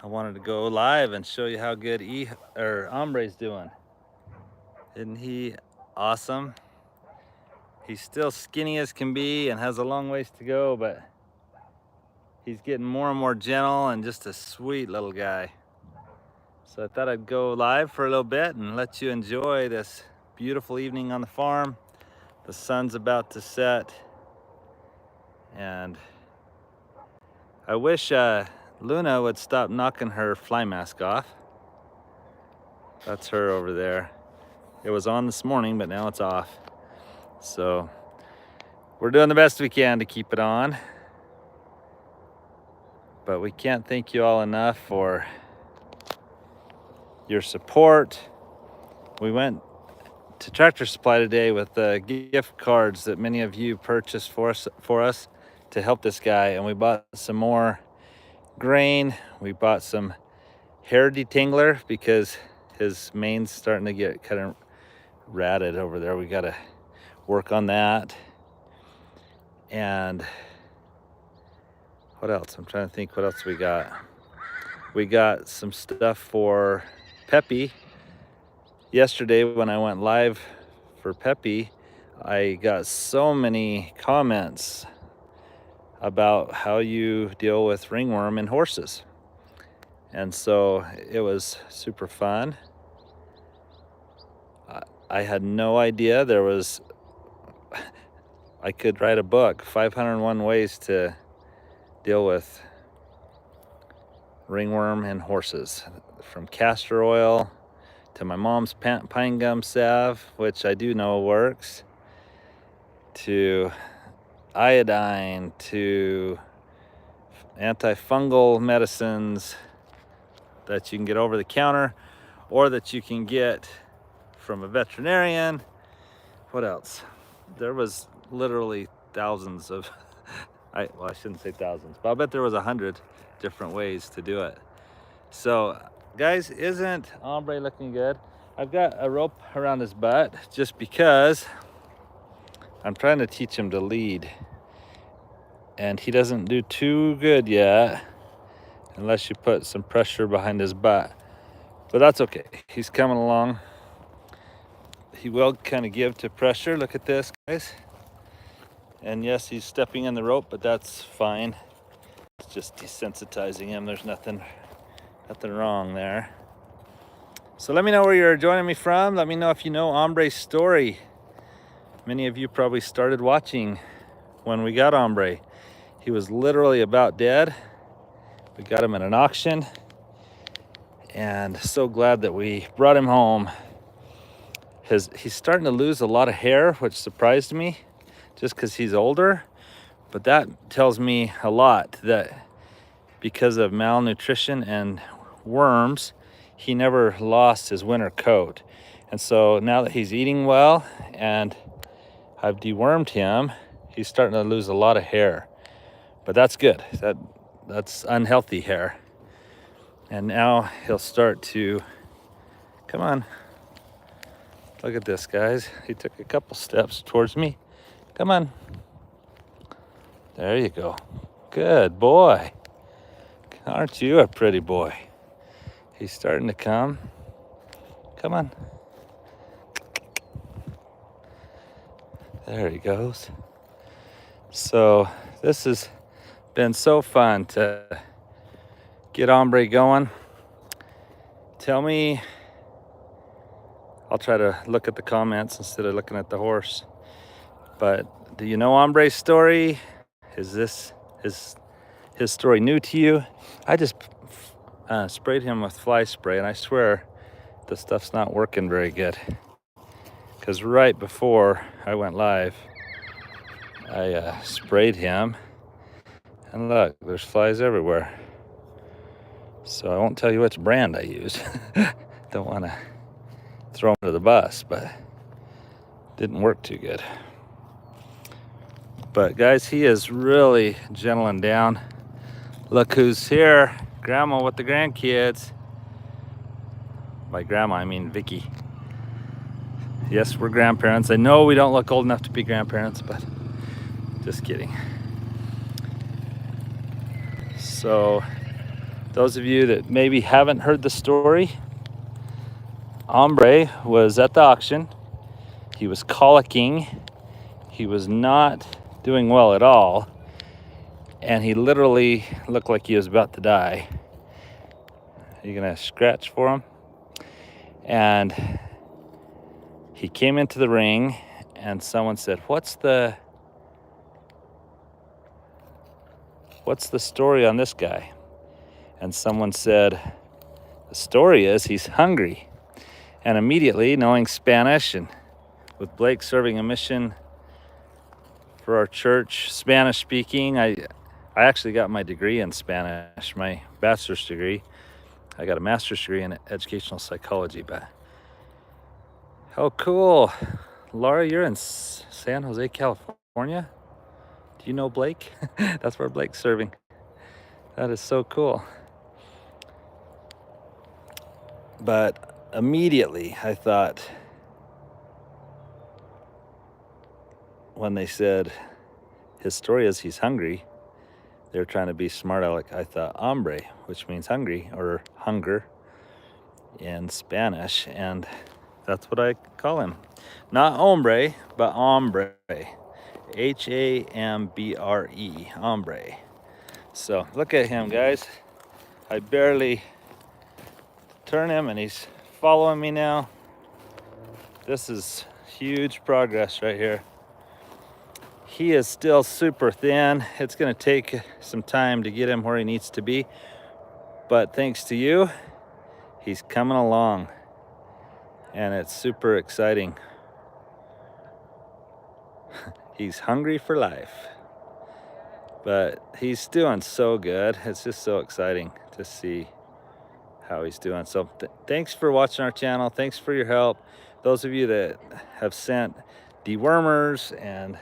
wanted to go live and show you how good Ombre's doing. Isn't he awesome? He's still skinny as can be and has a long ways to go, but he's getting more and more gentle and just a sweet little guy. So I thought I'd go live for a little bit and let you enjoy this beautiful evening on the farm. The sun's about to set, and I wish Luna would stop knocking her fly mask off. That's her over there. It was on this morning, but now it's off. So we're doing the best we can to keep it on. But we can't thank you all enough for your support. We went to Tractor Supply today with the gift cards that many of you purchased for us to help this guy, and we bought some more grain. We bought some hair detangler because his mane's starting to get kind of ratted over there. We got to work on that. And what else? I'm trying to think what else we got. We got some stuff for Peppy. Yesterday when I went live for Peppy, I got so many comments about how you deal with ringworm in horses. And so it was super fun. I had no idea I could write a book, 501 ways to deal with ringworm in horses, from castor oil to my mom's pine gum salve, which I do know works, to iodine, to antifungal medicines that you can get over the counter or that you can get from a veterinarian. What else? There was literally thousands of I shouldn't say thousands, but I bet there was 100 different ways to do it. So guys, isn't Ombre looking good? I've got a rope around his butt just because I'm trying to teach him to lead, and he doesn't do too good yet unless you put some pressure behind his butt. But that's okay, he's coming along. He will kind of give to pressure. Look at this, guys. And yes, he's stepping in the rope, but that's fine. It's just desensitizing him. There's nothing wrong there. So let me know where you're joining me from. Let me know if you know Ombre's story. Many of you probably started watching when we got Ombre. He was literally about dead. We got him at an auction, and so glad that we brought him home. He's starting to lose a lot of hair, which surprised me just because he's older. But that tells me a lot, that because of malnutrition and worms, he never lost his winter coat. And so now that he's eating well and I've dewormed him, he's starting to lose a lot of hair. But that's good. That's unhealthy hair. And now he'll start to, come on. Look at this, guys. He took a couple steps towards me. Come on. There you go. Good boy. Aren't you a pretty boy? He's starting to come. Come on. There he goes. So this has been so fun to get Ombre going. Tell me, I'll try to look at the comments instead of looking at the horse. But do you know Ombre's story? Is this his story new to you? I just sprayed him with fly spray, and I swear the stuff's not working very good. Because right before I went live, I sprayed him, and look, there's flies everywhere. So I won't tell you which brand I used. Don't want to throw him under the bus, but it didn't work too good. But guys, he is really gentling down. Look who's here. Grandma with the grandkids. By grandma, I mean Vicky. Yes, we're grandparents. I know we don't look old enough to be grandparents, but just kidding. So Those of you that maybe haven't heard the story, Ombre was at the auction. He was colicking. He was not doing well at all. And he literally looked like he was about to die. Are you gonna scratch for him? And he came into the ring and someone said, what's the story on this guy? And someone said, the story is he's hungry. And immediately, knowing Spanish and with Blake serving a mission for our church, Spanish speaking, I actually got my degree in Spanish, my bachelor's degree. I got a master's degree in educational psychology, but oh, cool. Laura, you're in San Jose, California? Do you know Blake? That's where Blake's serving. That is so cool. But immediately I thought, when they said his story is he's hungry, they're trying to be smart aleck. I thought Ombre, which means hungry or hunger in Spanish, and that's what I call him. Not Ombre, but Ombre. H-A-M-B-R-E, Ombre. So look at him, guys. I barely turn him and he's following me now. This is huge progress right here. He is still super thin. It's gonna take some time to get him where he needs to be, but thanks to you, he's coming along and it's super exciting. He's hungry for life, but he's doing so good. It's just so exciting to see how he's doing. So thanks for watching our channel. Thanks for your help. Those of you that have sent dewormers and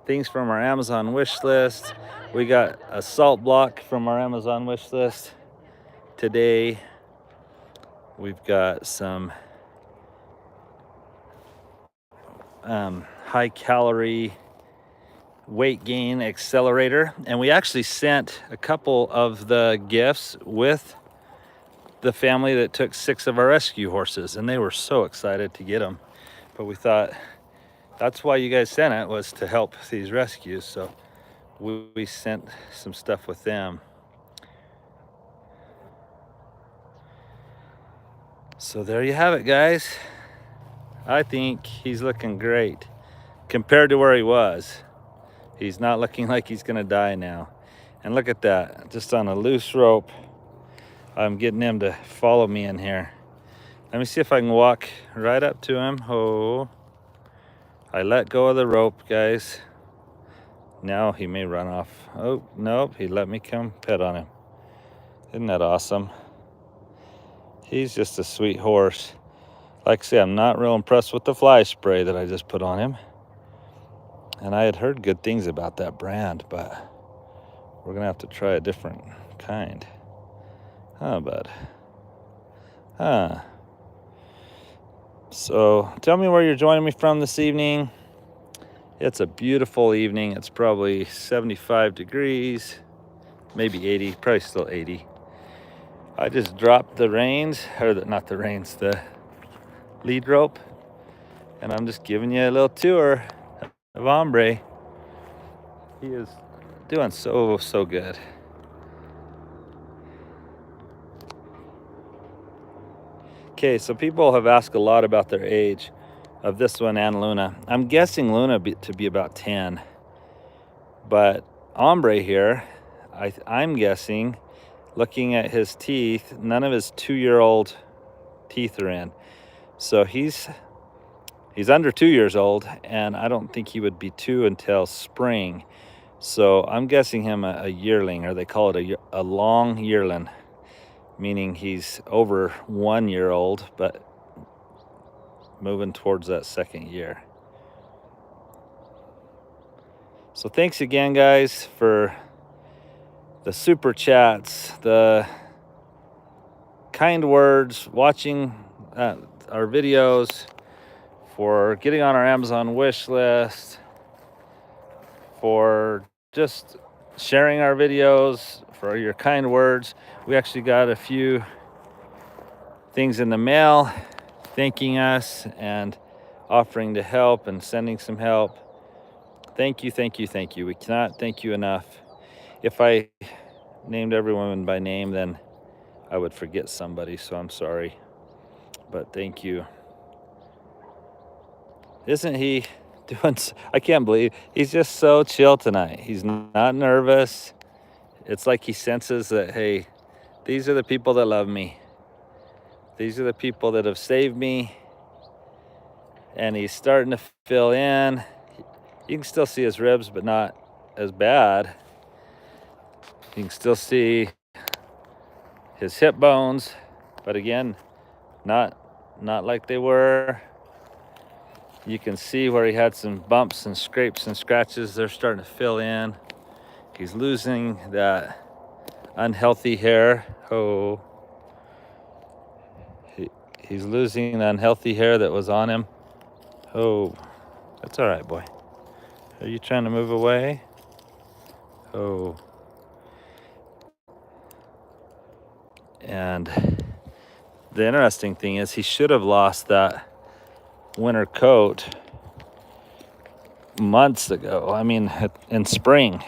things from our Amazon wish list. We got a salt block from our Amazon wish list today. We've got some high calorie weight gain accelerator, and we actually sent a couple of the gifts with the family that took 6 of our rescue horses, and they were so excited to get them. But we thought that's why you guys sent it, was to help these rescues. So we sent some stuff with them. So there you have it, guys. I think he's looking great compared to where he was. He's not looking like he's gonna die now. And look at that, just on a loose rope. I'm getting him to follow me in here. Let me see if I can walk right up to him. Oh, I let go of the rope, guys. Now he may run off. Oh, nope, he let me come pet on him. Isn't that awesome? He's just a sweet horse. Like I say, I'm not real impressed with the fly spray that I just put on him. And I had heard good things about that brand, but we're gonna have to try a different kind. Huh, bud? Huh. So tell me where you're joining me from this evening. It's a beautiful evening. It's probably 75 degrees, maybe 80, probably still 80. I just dropped the reins, or not the reins, the lead rope, and I'm just giving you a little tour of Ombre. He is doing so good. Okay, so people have asked a lot about their age of this one and Luna. I'm guessing Luna to be about 10, but Ombre here, I'm guessing, looking at his teeth, none of his 2-year-old teeth are in. So he's under 2 years old, and I don't think he would be 2 until spring. So I'm guessing him a yearling, or they call it a long yearling, meaning he's over 1 year old, but moving towards that 2nd year. So thanks again, guys, for the super chats, the kind words, watching our videos, for getting on our Amazon wish list, for just sharing our videos, for your kind words. We actually got a few things in the mail thanking us and offering to help and sending some help. Thank you, thank you, thank you. We cannot thank you enough. If I named everyone by name, then I would forget somebody, so I'm sorry. But thank you. Isn't he doing, I can't believe, he's just so chill tonight. He's not nervous. It's like he senses that, hey, these are the people that love me. These are the people that have saved me. And he's starting to fill in. You can still see his ribs, but not as bad. You can still see his hip bones, but again, not like they were. You can see where he had some bumps and scrapes and scratches. They're starting to fill in. He's losing that unhealthy hair. Oh, he's losing the unhealthy hair that was on him. Oh, that's all right, boy. Are you trying to move away? Oh. And the interesting thing is he should have lost that winter coat months ago. I mean, in spring.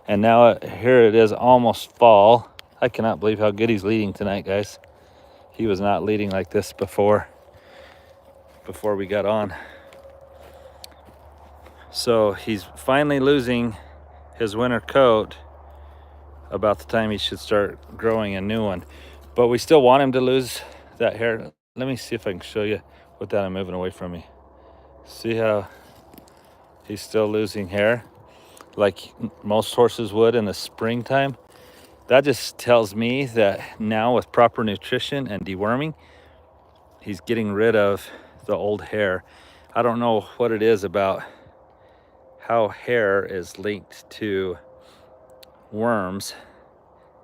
And now here it is, almost fall. I cannot believe how good he's leading tonight, guys. He was not leading like this before we got on. So he's finally losing his winter coat about the time he should start growing a new one. But we still want him to lose that hair. Let me see if I can show you without him moving away from me. See how he's still losing hair like most horses would in the springtime? That just tells me that now with proper nutrition and deworming, he's getting rid of the old hair. I don't know what it is about how hair is linked to worms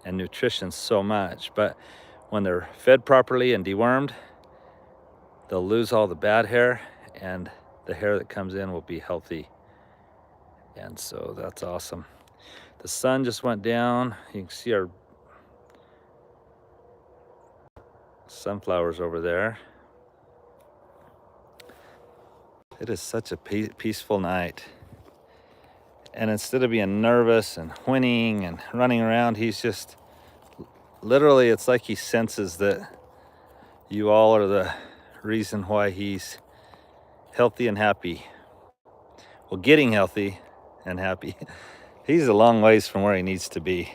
and nutrition so much, but when they're fed properly and dewormed, they'll lose all the bad hair and the hair that comes in will be healthy. And so that's awesome. The sun just went down. You can see our sunflowers over there. It is such a peaceful night. And instead of being nervous and whinnying and running around, he's just literally, it's like he senses that you all are the reason why he's healthy and happy. Well, getting healthy and happy. He's a long ways from where he needs to be.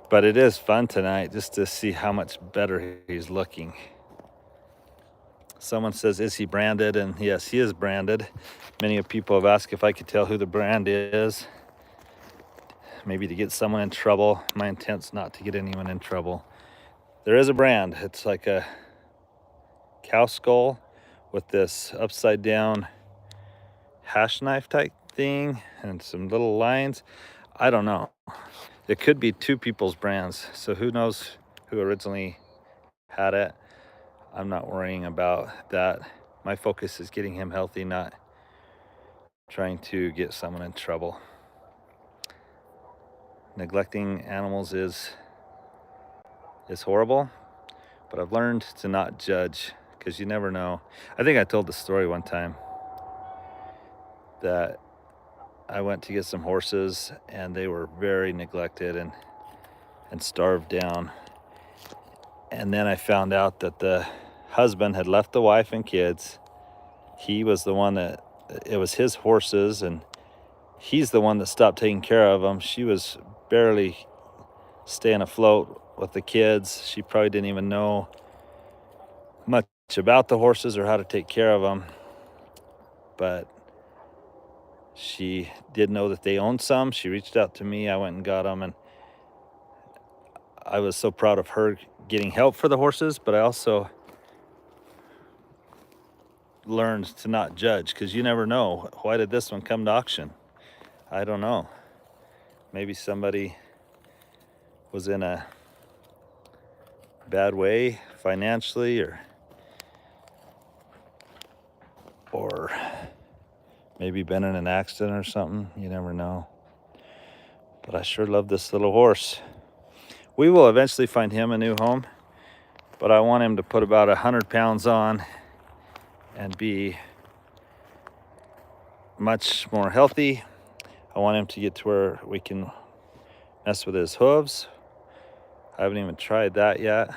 But it is fun tonight just to see how much better he's looking. Someone says, is he branded? And yes, he is branded. Many people have asked if I could tell who the brand is. Maybe to get someone in trouble. My intent's not to get anyone in trouble. There is a brand. It's like a cow skull with this upside down hash knife type thing and some little lines. I don't know. It could be two people's brands. So who knows who originally had it. I'm not worrying about that. My focus is getting him healthy, not trying to get someone in trouble. Neglecting animals is horrible, but I've learned to not judge because you never know. I think I told the story one time that I went to get some horses and they were very neglected and starved down. And then I found out that the husband had left the wife and kids. He was the one that, it was his horses, and he's the one that stopped taking care of them. She was barely staying afloat with the kids. She probably didn't even know much about the horses or how to take care of them. But she did know that they owned some. She reached out to me. I went and got them, and I was so proud of her getting help for the horses, but I also learned to not judge because you never know. Why did this one come to auction? I don't know. Maybe somebody was in a bad way financially, or maybe been in an accident or something. You never know. But I sure love this little horse. We will eventually find him a new home, but I want him to put about 100 pounds on and be much more healthy. I want him to get to where we can mess with his hooves. I haven't even tried that yet.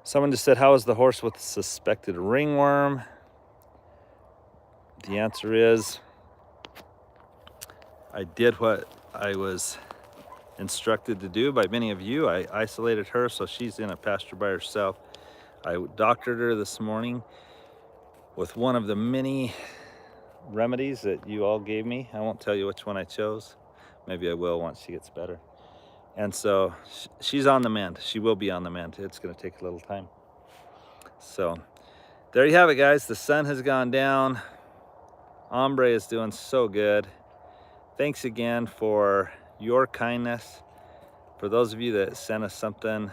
Someone just said, how is the horse with suspected ringworm? The answer is, I did what I was instructed to do by many of you. I isolated her so she's in a pasture by herself. I doctored her this morning with one of the many remedies that you all gave me. I won't tell you which one I chose. Maybe I will once she gets better. And so she's on the mend. She will be on the mend. It's going to take a little time. So there you have it, guys. The sun has gone down. Ombre is doing so good. Thanks again for your kindness. For those of you that sent us something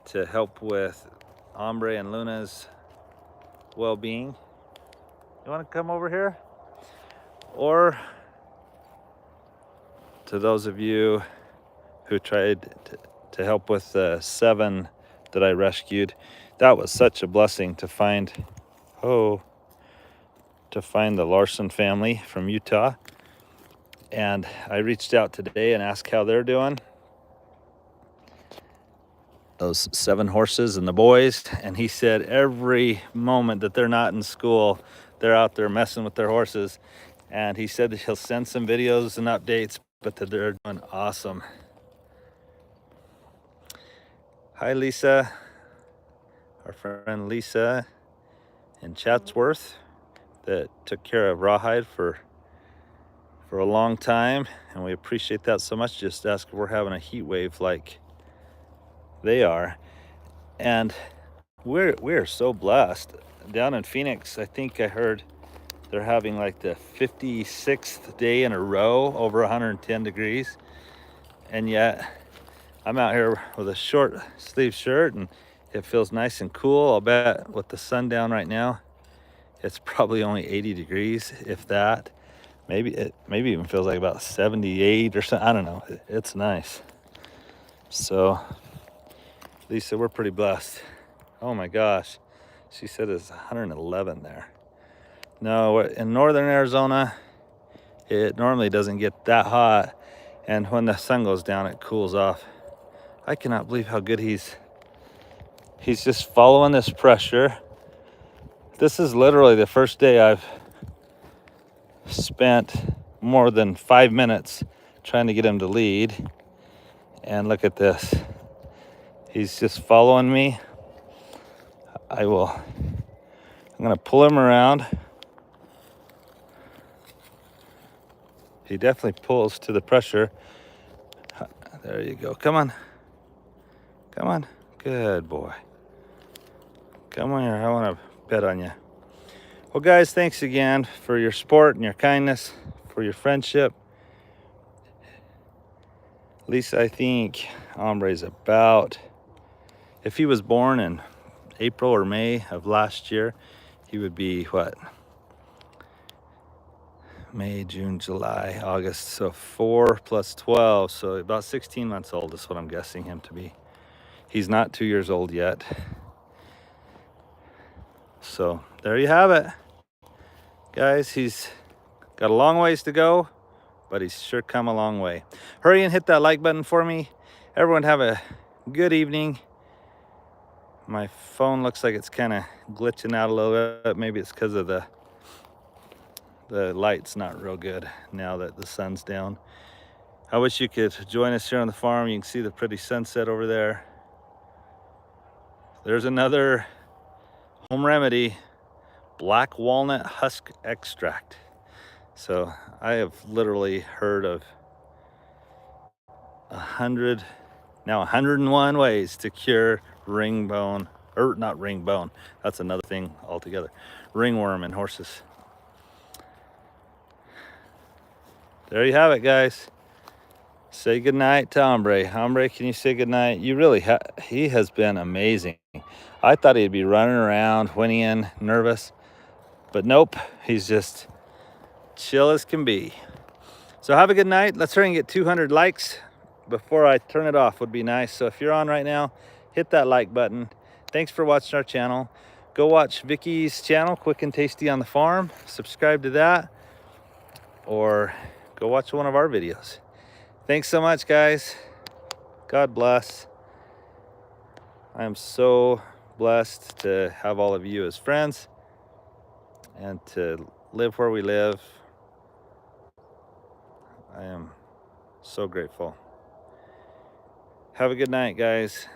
to help with Ombre and Luna's well-being, you want to come over here? Or to those of you who tried to help with the 7 that I rescued, that was such a blessing to find, the Larson family from Utah. And I reached out today and asked how they're doing, those 7 horses and the boys. And he said every moment that they're not in school, they're out there messing with their horses. And he said that he'll send some videos and updates, but that they're doing awesome. Hi, Lisa, our friend Lisa in Chatsworth that took care of Rawhide for a long time, and we appreciate that so much. Just ask if we're having a heat wave like they are. And we're so blessed. Down in Phoenix, I think I heard they're having like the 56th day in a row over 110 degrees. And yet I'm out here with a short sleeve shirt and it feels nice and cool. I'll bet with the sun down right now, it's probably only 80 degrees, if that. Maybe even feels like about 78 or something. I don't know. It's nice. So Lisa, we're pretty blessed. Oh my gosh. She said it's 111 there. No, in northern Arizona, it normally doesn't get that hot. And when the sun goes down, it cools off. I cannot believe how good he's just following this pressure. This is literally the first day I've spent more than 5 minutes trying to get him to lead. And look at this. He's just following me. I'm gonna pull him around. He definitely pulls to the pressure. There you go. Come on. Come on. Good boy. Come on here. I want to bet on you. Well, guys, thanks again for your support and your kindness, for your friendship. Lisa, I think Ombre's about, if he was born in April or May of last year, he would be what? May, June, July, August. So 4 plus 12. So about 16 months old is what I'm guessing him to be. He's not 2 years old yet. So there you have it. Guys, he's got a long ways to go, but he's sure come a long way. Hurry and hit that like button for me. Everyone have a good evening. My phone looks like it's kind of glitching out a little bit. Maybe it's because of the light's not real good now that the sun's down. I wish you could join us here on the farm. You can see the pretty sunset over there. There's another home remedy, black walnut husk extract. So I have literally heard of 101 ways to cure ringbone, or not ringbone, that's another thing altogether, ringworm in horses. There you have it, guys. Say goodnight to Ombre. Ombre, can you say goodnight? You really he has been amazing. I thought he'd be running around, whinnying, nervous, but nope, he's just chill as can be. So have a good night. Let's try and get 200 likes before I turn it off would be nice. So if you're on right now, hit that like button. Thanks for watching our channel. Go watch Vicky's channel, Quick and Tasty on the Farm. Subscribe to that, or go watch one of our videos. Thanks so much, guys. God bless. I am so blessed to have all of you as friends and to live where we live. I am so grateful. Have a good night, guys.